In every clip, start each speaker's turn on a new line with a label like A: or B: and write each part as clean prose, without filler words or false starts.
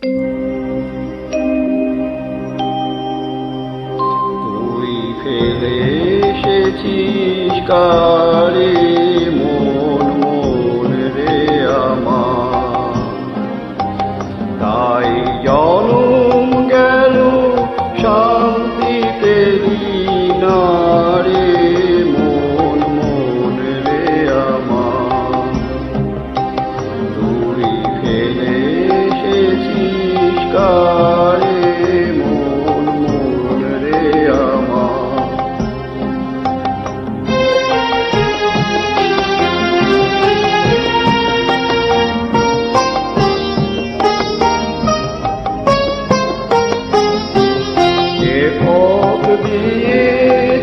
A: তুই ফেলে এসেছিস কারে মন মন রে আমার, তাই জনম গেল শান্তি পেলি না রে মন মন রে আমার। তুই ফেলে এসেছিস কারে মন মন রে আমার। যে পথ দিয়ে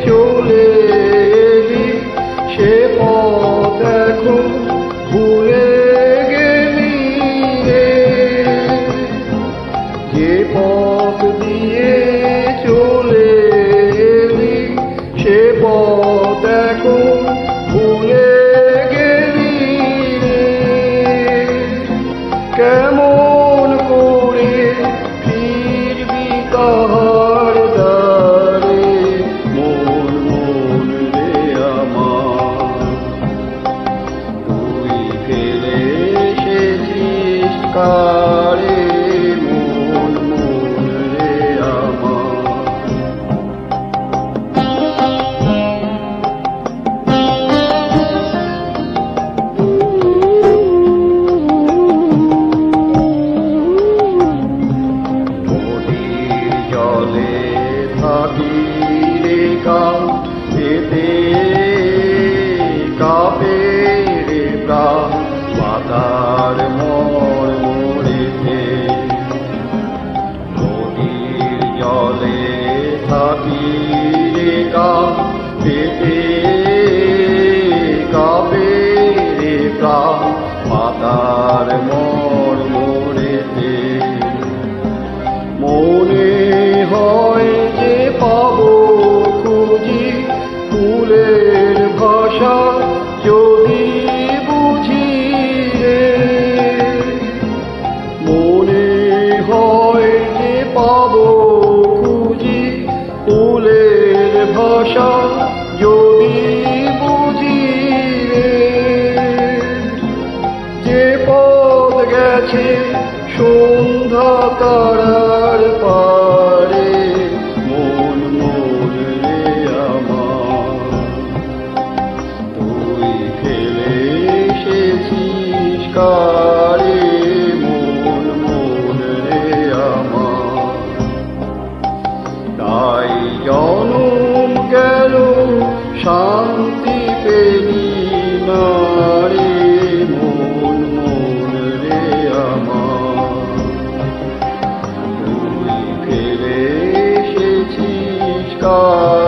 A: চলে এলি সে পথ এখন ভুলে গেলি রে। যে পথ দিয়ে চলে এলি সে পথ এখন ভুলে গেলি রে। কেমন করে ফিরবি কাহার দ্বারে মন মন রে আমার। তুই ফেলে এসেছিস কারে মন মন রে আমার। নদীর জলে থাকি রে কাঁপতে কাঁপে রে প্রাণ পাতার মোড় মোড়েতে। নদীর জলে থাকি রে কাঁপতে কাঁপে রে প্রাণ পাতার মোড় মোড়েতে। মনে হয় যে পাবো খুঁজি ফুলের ভাষা যদি বুঝি রে। মনে হয় যে পাবো খুঁজি ফুলের ভাষা যদি বুঝি রে। যে পথ গেছে সন্ধ্যা তারার পারে মন মন রে আমার। তুই ফেলে এসেছিস কারে মন মন রে আমার। তাই জনম গেল শান্তি পেলি না রে মন মন রে আমার। তুই ফেলে এসেছিস কারে